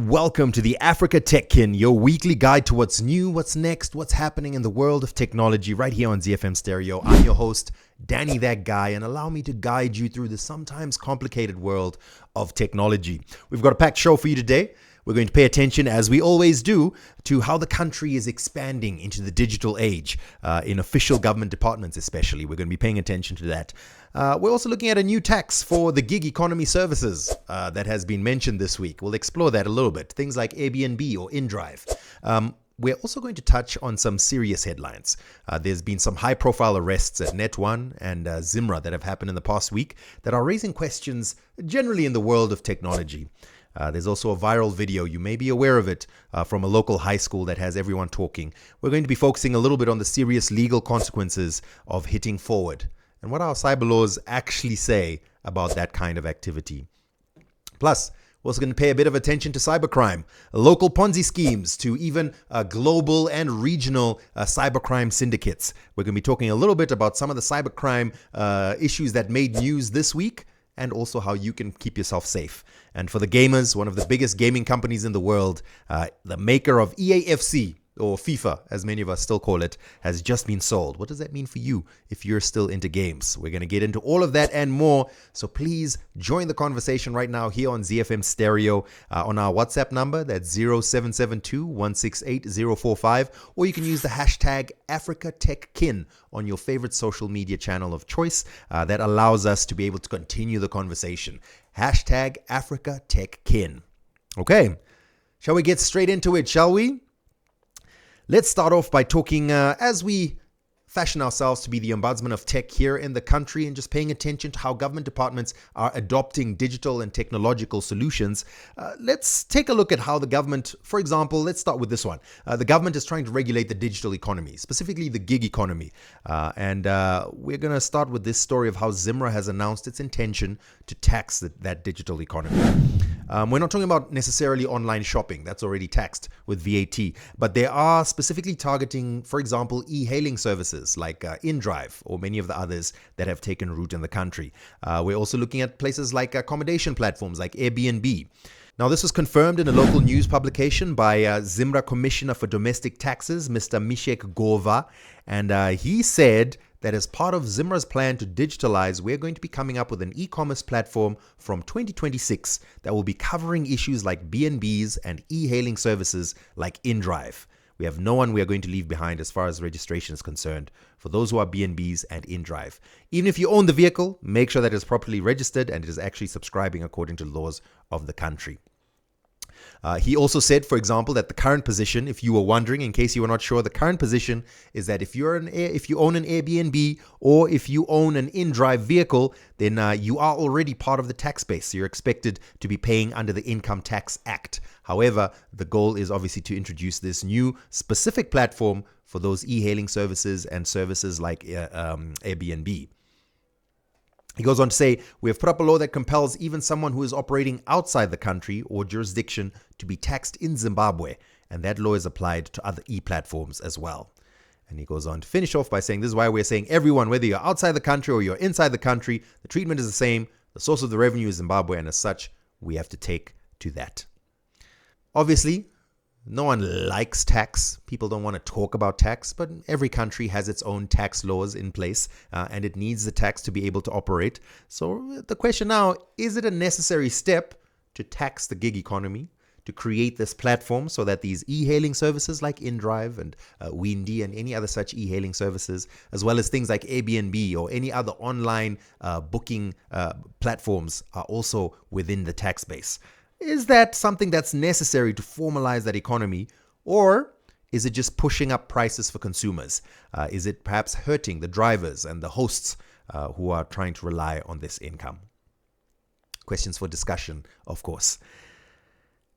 Welcome to the Africa Techkin, your weekly guide to what's new, what's next, what's happening in the world of technology right here on ZiFM Stereo. I'm your host, Danny That Guy, and allow me to guide you through the sometimes complicated world of technology. We've got a packed show for you today. We're going to pay attention, as we always do, to how the country is expanding into the digital age, in official government departments especially. We're going to be paying attention to that. We're also looking at a new tax for the gig economy services that has been mentioned this week. We'll explore that a little bit. Things like Airbnb or InDrive. We're also going to touch on some serious headlines. There's been some high-profile arrests at NetOne and ZIMRA that have happened in the past week that are raising questions generally in the world of technology. There's also a viral video, you may be aware of it, from a local high school that has everyone talking. We're going to be focusing a little bit on the serious legal consequences of hitting forward and what our cyber laws actually say about that kind of activity. Plus, we're also going to pay a bit of attention to cybercrime, local Ponzi schemes, to even global and regional cybercrime syndicates. We're going to be talking a little bit about some of the cybercrime issues that made news this week, and also how you can keep yourself safe. And for the gamers, one of the biggest gaming companies in the world, the maker of EAFC, or FIFA, as many of us still call it, has just been sold. What does that mean for you if you're still into games? We're going to get into all of that and more. So please join the conversation right now here on ZiFM Stereo on our WhatsApp number. That's 0772-168-045. Or you can use the hashtag AfricaTechKin on your favorite social media channel of choice. That allows us to be able to continue the conversation. Hashtag AfricaTechKin. Okay, shall we get straight into it, shall we? Let's start off by talking, as we fashion ourselves to be the ombudsman of tech here in the country, and just paying attention to how government departments are adopting digital and technological solutions. Let's take a look at how the government, for example, let's start with this one. The government is trying to regulate the digital economy, specifically the gig economy. And we're going to start with this story of how ZIMRA has announced its intention to tax that digital economy. We're not talking about necessarily online shopping. That's already taxed with VAT. But they are specifically targeting, for example, e-hailing services like InDrive or many of the others that have taken root in the country. We're also looking at places like accommodation platforms like Airbnb. Now, this was confirmed in a local news publication by ZIMRA Commissioner for Domestic Taxes, Mr. Mishek Gova. And he said that as part of ZIMRA's plan to digitalize, we're going to be coming up with an e-commerce platform from 2026 that will be covering issues like B&Bs and e-hailing services like InDrive. We have no one we are going to leave behind as far as registration is concerned for those who are B&Bs and InDrive. Even if you own the vehicle, make sure that it is properly registered and it is actually subscribing according to the laws of the country. He also said, for example, that the current position, if you were wondering, in case you were not sure, the current position is that if you own an Airbnb or if you own an InDrive vehicle, then you are already part of the tax base. So you're expected to be paying under the Income Tax Act. However, the goal is obviously to introduce this new specific platform for those e-hailing services and services like Airbnb. He goes on to say, we have put up a law that compels even someone who is operating outside the country or jurisdiction to be taxed in Zimbabwe, and that law is applied to other e-platforms as well. And he goes on to finish off by saying, this is why we're saying everyone, whether you're outside the country or you're inside the country, the treatment is the same. The source of the revenue is Zimbabwe, and as such, we have to take to that. Obviously, no one likes tax. People don't want to talk about tax, but every country has its own tax laws in place, and it needs the tax to be able to operate. So the question now, is it a necessary step to tax the gig economy, to create this platform so that these e-hailing services like InDrive and Windy and any other such e-hailing services, as well as things like Airbnb or any other online booking platforms are also within the tax base? Is that something that's necessary to formalize that economy, or is it just pushing up prices for consumers? Is it perhaps hurting the drivers and the hosts who are trying to rely on this income? Questions for discussion, of course.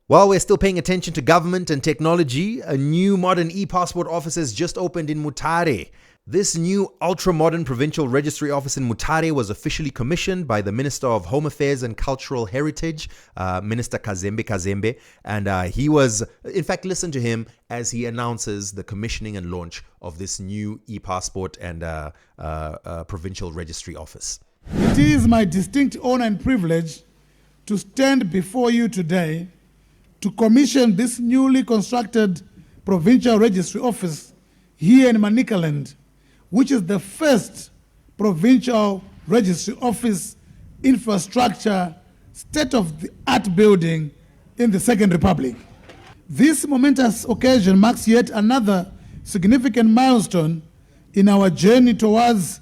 While we're still paying attention to government and technology, a new modern e-passport office has just opened in Mutare. This new ultra-modern provincial registry office in Mutare was officially commissioned by the Minister of Home Affairs and Cultural Heritage, Minister Kazembe, and he was, in fact, listen to him as he announces the commissioning and launch of this new e-passport and provincial registry office. It is my distinct honor and privilege to stand before you today to commission this newly constructed provincial registry office here in Manicaland, which is the first provincial registry office infrastructure state-of-the-art building in the Second Republic. This momentous occasion marks yet another significant milestone in our journey towards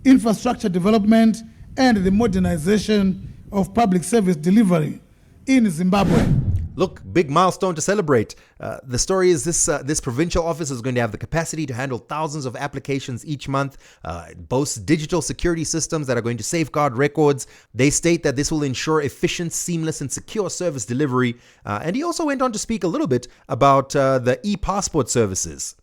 infrastructure development and the modernization of public service delivery in Zimbabwe. Look, big milestone to celebrate. The story is this provincial office is going to have the capacity to handle thousands of applications each month. It boasts digital security systems that are going to safeguard records. They state that this will ensure efficient, seamless, and secure service delivery. And he also went on to speak a little bit about the e-passport services.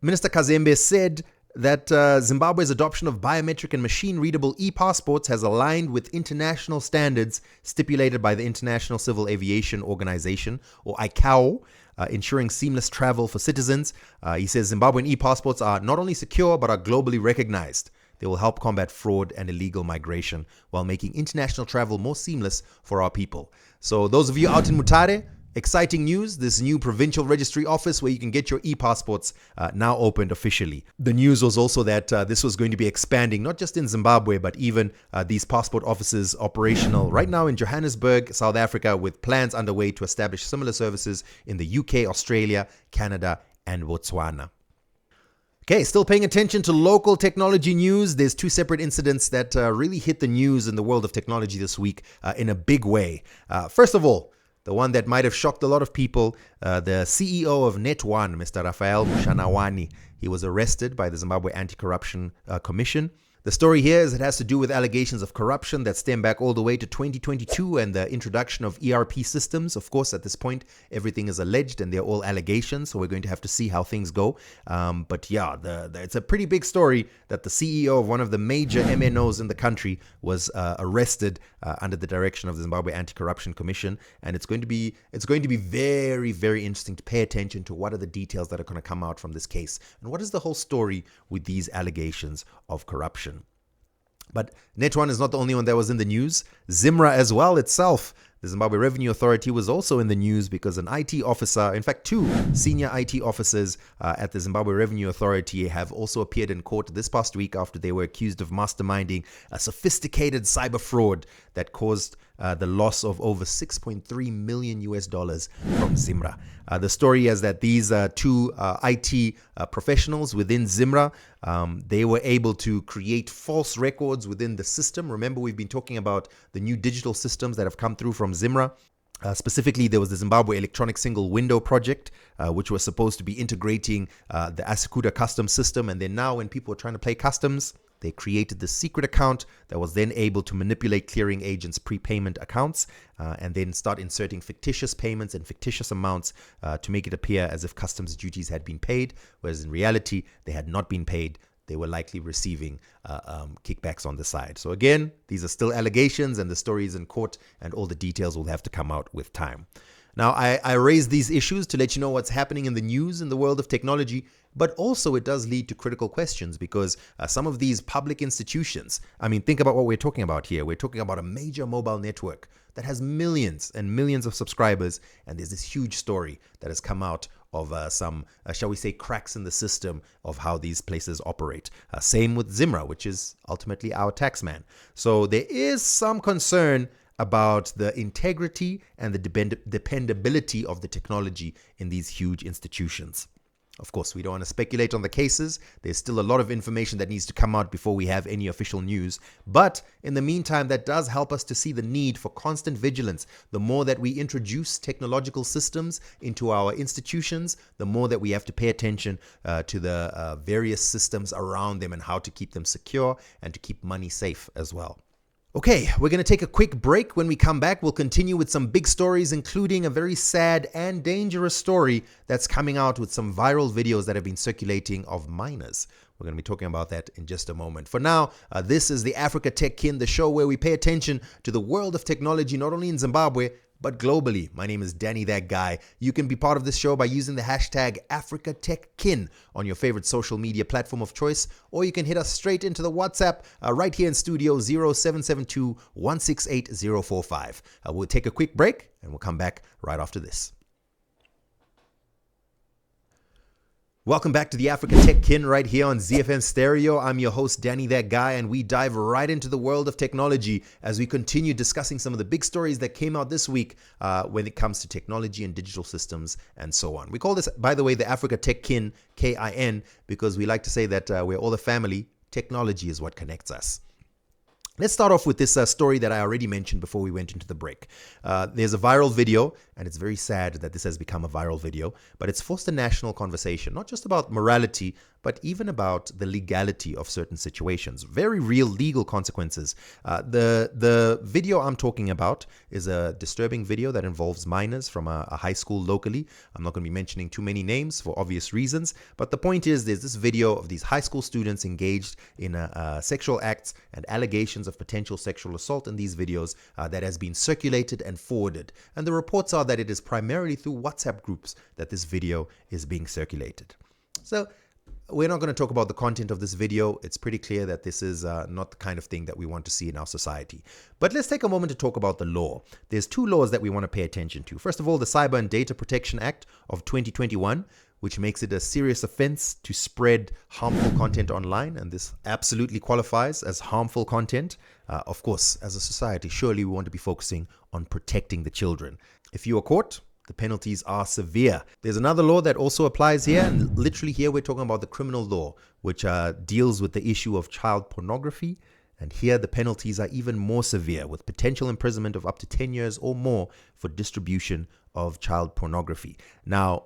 Minister Kazembe said that Zimbabwe's adoption of biometric and machine-readable e-passports has aligned with international standards stipulated by the International Civil Aviation Organization, or ICAO, ensuring seamless travel for citizens. He says Zimbabwean e-passports are not only secure, but are globally recognized. They will help combat fraud and illegal migration while making international travel more seamless for our people. So those of you out in Mutare, exciting news, this new provincial registry office where you can get your e-passports now opened officially. The news was also that this was going to be expanding not just in Zimbabwe, but even these passport offices operational right now in Johannesburg, South Africa, with plans underway to establish similar services in the UK, Australia, Canada, and Botswana. Okay, still paying attention to local technology news. There's two separate incidents that really hit the news in the world of technology this week in a big way. First of all, the one that might have shocked a lot of people, the CEO of NetOne, Mr. Raphael Mushanawani, he was arrested by the Zimbabwe Anti-Corruption Commission. The story here is it has to do with allegations of corruption that stem back all the way to 2022 and the introduction of ERP systems. Of course, at this point, everything is alleged and they're all allegations, so we're going to have to see how things go. But yeah, it's a pretty big story that the CEO of one of the major MNOs in the country was arrested under the direction of the Zimbabwe Anti-Corruption Commission, and it's going to be very, very interesting to pay attention to what are the details that are going to come out from this case and what is the whole story with these allegations of corruption. But NetOne is not the only one that was in the news. ZIMRA as well itself, the Zimbabwe Revenue Authority, was also in the news because an IT officer, in fact, two senior IT officers at the Zimbabwe Revenue Authority have also appeared in court this past week after they were accused of masterminding a sophisticated cyber fraud that caused the loss of over $6.3 million from ZIMRA. The story is that these two IT professionals within ZIMRA, they were able to create false records within the system. Remember, we've been talking about the new digital systems that have come through from ZIMRA. Specifically, there was the Zimbabwe Electronic Single Window project, which was supposed to be integrating the Asikuda custom system. And then now when people are trying to play customs, they created this secret account that was then able to manipulate clearing agents' prepayment accounts and then start inserting fictitious payments and fictitious amounts to make it appear as if customs duties had been paid, whereas in reality, they had not been paid. They were likely receiving kickbacks on the side. So again, these are still allegations and the story is in court and all the details will have to come out with time. Now, I raise these issues to let you know what's happening in the news in the world of technology, but also it does lead to critical questions because some of these public institutions, I mean, think about what we're talking about here. We're talking about a major mobile network that has millions and millions of subscribers, and there's this huge story that has come out of some, shall we say, cracks in the system of how these places operate. Same with ZIMRA, which is ultimately our taxman. So there is some concern about the integrity and the dependability of the technology in these huge institutions. Of course, we don't want to speculate on the cases. There's still a lot of information that needs to come out before we have any official news. But in the meantime, that does help us to see the need for constant vigilance. The more that we introduce technological systems into our institutions, the more that we have to pay attention to the various systems around them and how to keep them secure and to keep money safe as well. Okay, we're going to take a quick break. When we come back, we'll continue with some big stories, including a very sad and dangerous story that's coming out with some viral videos that have been circulating of minors. We're going to be talking about that in just a moment. For now, this is the Africa Tech Kin, the show where we pay attention to the world of technology, not only in Zimbabwe, but globally. My name is Danny That Guy. You can be part of this show by using the hashtag AfricaTechKin on your favorite social media platform of choice, or you can hit us straight into the WhatsApp right here in studio 0772 168 045. We'll take a quick break and we'll come back right after this. Welcome back to the Africa Tech Kin right here on ZiFM Stereo. I'm your host, Danny That Guy, and we dive right into the world of technology as we continue discussing some of the big stories that came out this week when it comes to technology and digital systems and so on. We call this, by the way, the Africa Tech Kin, K-I-N, because we like to say that we're all a family. Technology is what connects us. Let's start off with this story that I already mentioned before we went into the break. There's a viral video, and it's very sad that this has become a viral video, but it's forced a national conversation, not just about morality, but even about the legality of certain situations. Very real legal consequences. The video I'm talking about is a disturbing video that involves minors from a high school locally. I'm not going to be mentioning too many names for obvious reasons, but the point is there's this video of these high school students engaged in sexual acts and allegations of potential sexual assault in these videos that has been circulated and forwarded. And the reports are that it is primarily through WhatsApp groups that this video is being circulated. So we're not going to talk about the content of this video. It's pretty clear that this is not the kind of thing that we want to see in our society. But let's take a moment to talk about the law. There's two laws that we want to pay attention to. First of all, the Cyber and Data Protection Act of 2021, which makes it a serious offense to spread harmful content online. And this absolutely qualifies as harmful content. Of course, as a society, surely we want to be focusing on protecting the children. If you are caught, the penalties are severe. There's another law that also applies here, and literally here we're talking about the criminal law, which deals with the issue of child pornography. And here the penalties are even more severe, with potential imprisonment of up to 10 years or more for distribution of child pornography. Now,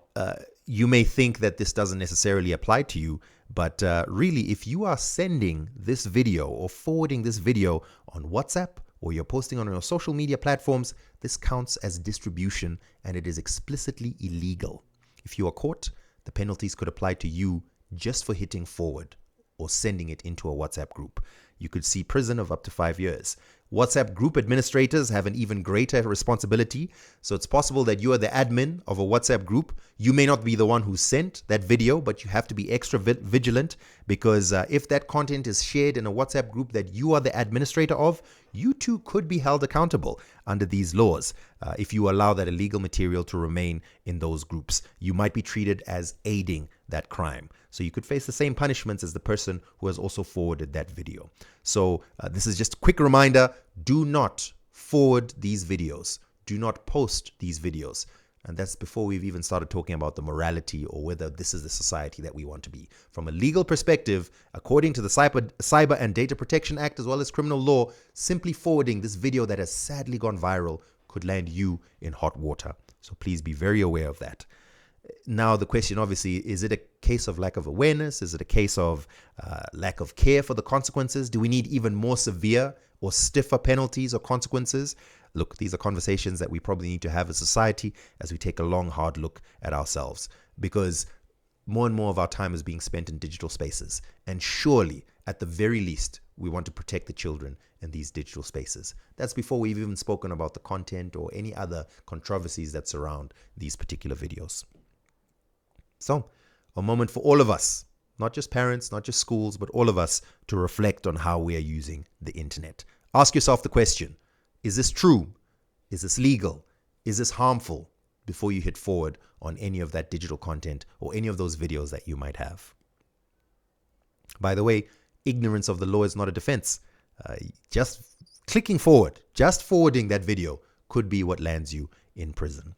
you may think that this doesn't necessarily apply to you, but really, if you are sending this video or forwarding this video on WhatsApp, or you're posting on your social media platforms, this counts as distribution and it is explicitly illegal. If you are caught, the penalties could apply to you just for hitting forward or sending it into a WhatsApp group. You could see prison of up to 5 years. WhatsApp group administrators have an even greater responsibility. So it's possible that you are the admin of a WhatsApp group. You may not be the one who sent that video, but you have to be extra vigilant because if that content is shared in a WhatsApp group that you are the administrator of, you too could be held accountable under these laws. If you allow that illegal material to remain in those groups, you might be treated as aiding that crime. So you could face the same punishments as the person who has also forwarded that video. So this is just a quick reminder, do not forward these videos. Do not post these videos. And that's before we've even started talking about the morality or whether this is the society that we want to be. From a legal perspective, according to the Cyber and Data Protection Act as well as criminal law, simply forwarding this video that has sadly gone viral could land you in hot water. So please be very aware of that. Now, the question obviously, is it a case of lack of awareness? Is it a case of lack of care for the consequences? Do we need even more severe or stiffer penalties or consequences? Look, these are conversations that we probably need to have as a society as we take a long, hard look at ourselves, because more and more of our time is being spent in digital spaces. And surely, at the very least, we want to protect the children in these digital spaces. That's before we've even spoken about the content or any other controversies that surround these particular videos. So, a moment for all of us, not just parents, not just schools, but all of us to reflect on how we are using the internet. Ask yourself the question, is this true? Is this legal? Is this harmful? Before you hit forward on any of that digital content or any of those videos that you might have. By the way, ignorance of the law is not a defense. Just clicking forward, just forwarding that video could be what lands you in prison.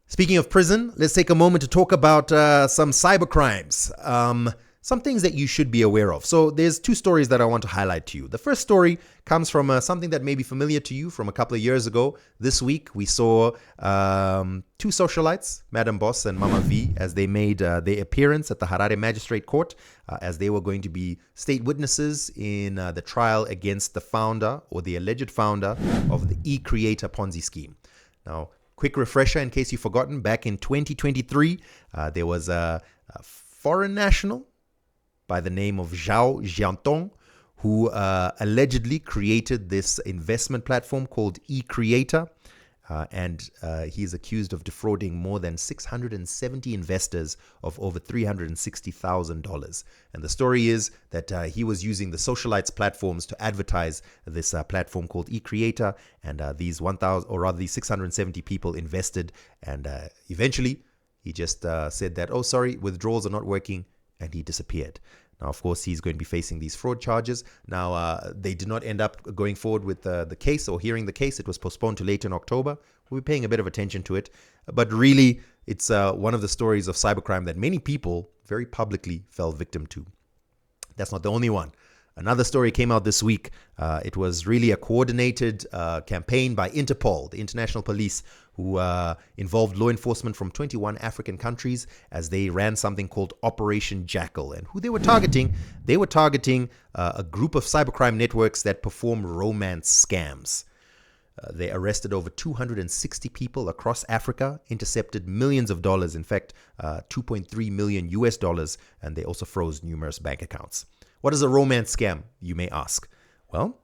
Speaking of prison, let's take a moment to talk about some cyber crimes. Some things that you should be aware of. So there's two stories that I want to highlight to you. The first story comes from something that may be familiar to you from a couple of years ago. This week, we saw two socialites, Madam Boss and Mama V, as they made their appearance at the Harare Magistrate Court, as they were going to be state witnesses in the trial against the founder or the alleged founder of the e-Creator Ponzi scheme. Now, quick refresher in case you've forgotten, back in 2023, there was a foreign national by the name of Zhao Jiantong, who allegedly created this investment platform called eCreator. And he is accused of defrauding more than 670 investors of over $360,000. And the story is that he was using the socialites platforms to advertise this platform called eCreator, and these 670 people invested, and eventually he just said that, oh, sorry, withdrawals are not working, and he disappeared. Now, of course, he's going to be facing these fraud charges. Now, they did not end up going forward with the case or hearing the case. It was postponed to later in October. We'll be paying a bit of attention to it. But really, it's one of the stories of cybercrime that many people very publicly fell victim to. That's not the only one. Another story came out this week. It was really a coordinated campaign by Interpol, the international police, who involved law enforcement from 21 African countries as they ran something called Operation Jackal. And who they were targeting? They were targeting a group of cybercrime networks that perform romance scams. They arrested over 260 people across Africa, intercepted millions of dollars, in fact, 2.3 million US dollars, and they also froze numerous bank accounts. What is a romance scam, you may ask? Well,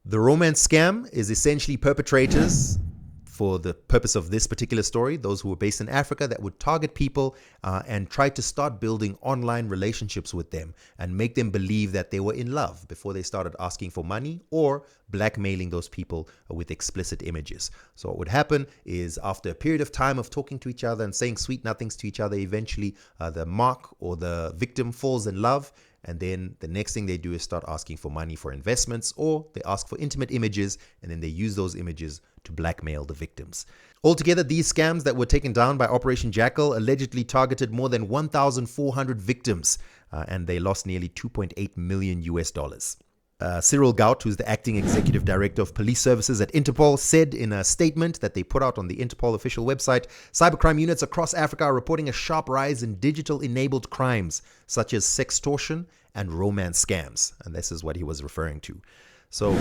the romance scam is essentially perpetrators, for the purpose of this particular story, those who were based in Africa, that would target people and try to start building online relationships with them and make them believe that they were in love before they started asking for money or blackmailing those people with explicit images. So what would happen is, after a period of time of talking to each other and saying sweet nothings to each other, eventually the mark or the victim falls in love. And then the next thing they do is start asking for money for investments, or they ask for intimate images, and then they use those images to blackmail the victims. Altogether, these scams that were taken down by Operation Jackal allegedly targeted more than 1,400 victims, and they lost nearly 2.8 million US dollars. Cyril Gout, who's the acting executive director of police services at Interpol, said in a statement that they put out on the Interpol official website, cybercrime units across Africa are reporting a sharp rise in digital-enabled crimes such as sextortion and romance scams. And this is what he was referring to. So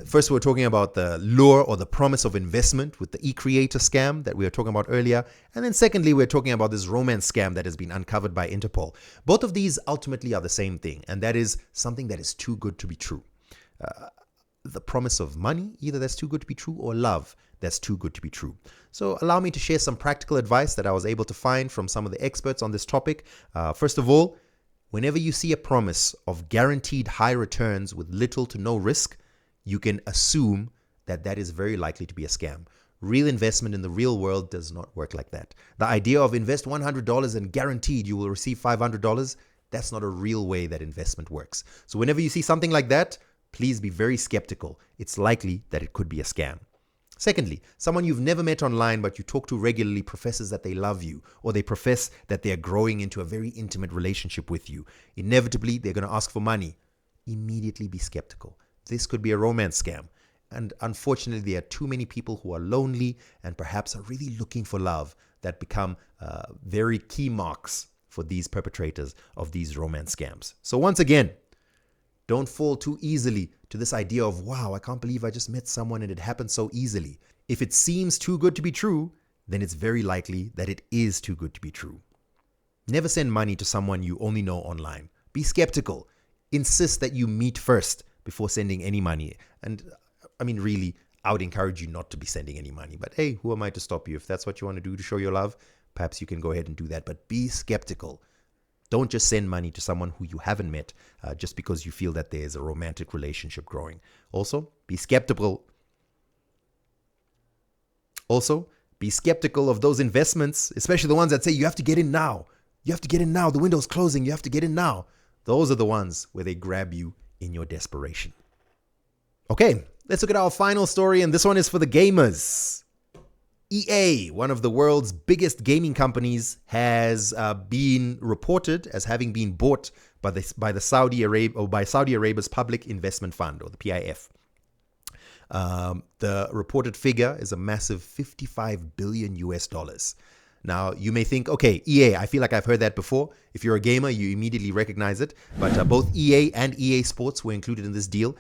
first, we're talking about the lure or the promise of investment with the eCreator scam that we were talking about earlier. And then secondly, we're talking about this romance scam that has been uncovered by Interpol. Both of these ultimately are the same thing, and that is something that is too good to be true. The promise of money, either that's too good to be true, or love that's too good to be true. So allow me to share some practical advice that I was able to find from some of the experts on this topic. First of all, whenever you see a promise of guaranteed high returns with little to no risk, you can assume that that is very likely to be a scam. Real investment in the real world does not work like that. The idea of invest $100 and guaranteed you will receive $500, that's not a real way that investment works. So whenever you see something like that, please be very skeptical. It's likely that it could be a scam. Secondly, someone you've never met online but you talk to regularly professes that they love you, or they profess that they are growing into a very intimate relationship with you. Inevitably, they're going to ask for money. Immediately be skeptical. This could be a romance scam. And unfortunately, there are too many people who are lonely and perhaps are really looking for love that become very key marks for these perpetrators of these romance scams. So once again, don't fall too easily to this idea of, wow, I can't believe I just met someone and it happened so easily. If it seems too good to be true, then it's very likely that it is too good to be true. Never send money to someone you only know online. Be skeptical. Insist that you meet first before sending any money. And I mean, really, I would encourage you not to be sending any money. But hey, who am I to stop you? If that's what you want to do to show your love, perhaps you can go ahead and do that. But be skeptical. Don't just send money to someone who you haven't met just because you feel that there's a romantic relationship growing. Also, be skeptical. Be skeptical of those investments, especially the ones that say you have to get in now. You have to get in now. The window's closing. You have to get in now. Those are the ones where they grab you in your desperation. Okay, let's look at our final story, and this one is for the gamers. EA, one of the world's biggest gaming companies, has been reported as having been bought by Saudi Arabia's Public Investment Fund, or the PIF. The reported figure is a massive $55 billion US dollars. Now, you may think, okay, EA, I feel like I've heard that before. If you're a gamer, you immediately recognize it. But both EA and EA Sports were included in this deal.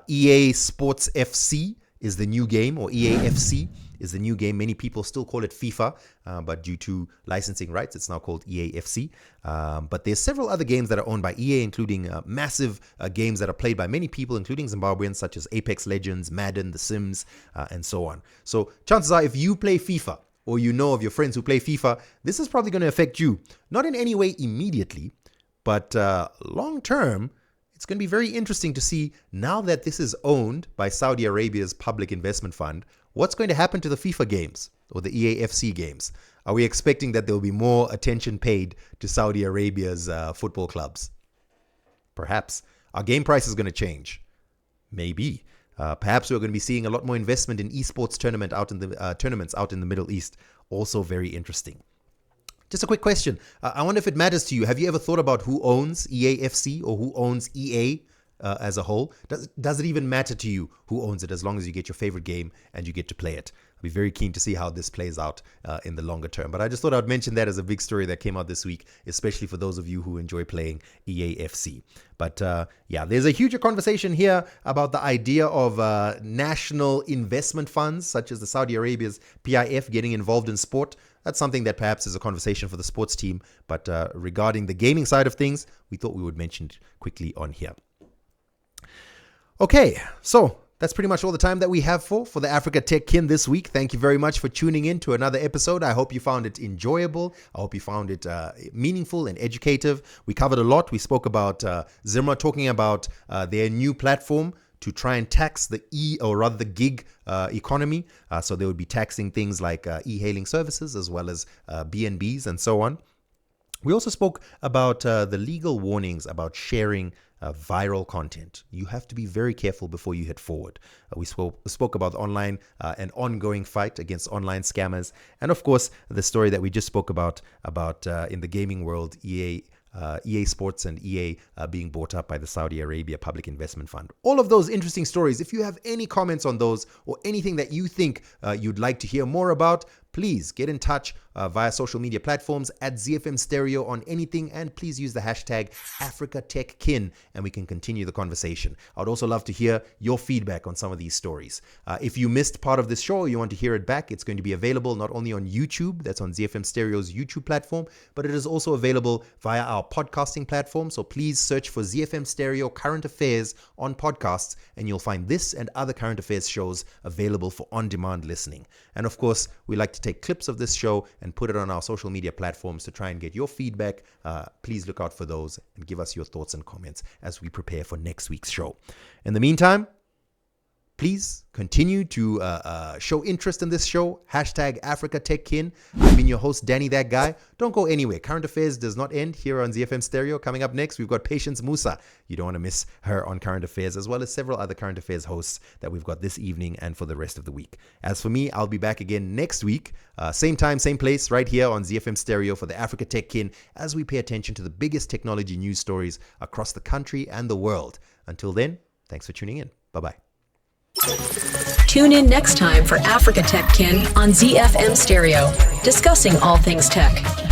EA Sports FC is the new game, or EAFC is the new game. Many people still call it FIFA, but due to licensing rights, it's now called EAFC. But there's several other games that are owned by EA, including massive games that are played by many people, including Zimbabweans, such as Apex Legends, Madden, The Sims, and so on. So chances are, if you play FIFA, or you know of your friends who play FIFA, this is probably going to affect you. Not in any way immediately, but long term, it's going to be very interesting to see, now that this is owned by Saudi Arabia's public investment fund, what's going to happen to the FIFA games or the EAFC games. Are we expecting that there will be more attention paid to Saudi Arabia's football clubs? Perhaps. Our game price is going to change. Maybe. Perhaps we're going to be seeing a lot more investment in esports tournaments out in the Middle East. Also very interesting. Just a quick question. I wonder if it matters to you. Have you ever thought about who owns EAFC or who owns EA as a whole? Does it even matter to you who owns it, as long as you get your favorite game and you get to play it? I'll be very keen to see how this plays out in the longer term. But I just thought I'd mention that as a big story that came out this week, especially for those of you who enjoy playing EAFC. But yeah, there's a huger conversation here about the idea of national investment funds, such as the Saudi Arabia's PIF, getting involved in sport. That's something that perhaps is a conversation for the sports team. But regarding the gaming side of things, we thought we would mention it quickly on here. Okay, so that's pretty much all the time that we have for the Africa Tech Kin this week. Thank you very much for tuning in to another episode. I hope you found it enjoyable. I hope you found it meaningful and educative. We covered a lot. We spoke about ZIMRA talking about their new platform to try and tax the gig economy. So they would be taxing things like e-hailing services as well as B&Bs and so on. We also spoke about the legal warnings about sharing viral content. You have to be very careful before you hit forward. We spoke about online an ongoing fight against online scammers. And of course, the story that we just spoke about in the gaming world, EA Sports and EA being bought up by the Saudi Arabia Public Investment Fund. All of those interesting stories. If you have any comments on those or anything that you think you'd like to hear more about, please get in touch via social media platforms at ZiFM Stereo on anything, and please use the hashtag AfricaTechKin and we can continue the conversation. I'd also love to hear your feedback on some of these stories. If you missed part of this show or you want to hear it back, it's going to be available not only on YouTube, that's on ZiFM Stereo's YouTube platform, but it is also available via our podcasting platform. So please search for ZiFM Stereo Current Affairs on podcasts and you'll find this and other current affairs shows available for on-demand listening. And of course, we like to take clips of this show and put it on our social media platforms to try and get your feedback. Please look out for those and give us your thoughts and comments as we prepare for next week's show. In the meantime, please continue to show interest in this show. Hashtag AfricaTechKin. I've been your host, Danny That Guy. Don't go anywhere. Current Affairs does not end here on ZiFM Stereo. Coming up next, we've got Patience Musa. You don't want to miss her on Current Affairs, as well as several other Current Affairs hosts that we've got this evening and for the rest of the week. As for me, I'll be back again next week. Same time, same place, right here on ZiFM Stereo for the Africa Tech Kin, as we pay attention to the biggest technology news stories across the country and the world. Until then, thanks for tuning in. Bye-bye. Tune in next time for Africa Tech Kin on ZiFM Stereo, discussing all things tech.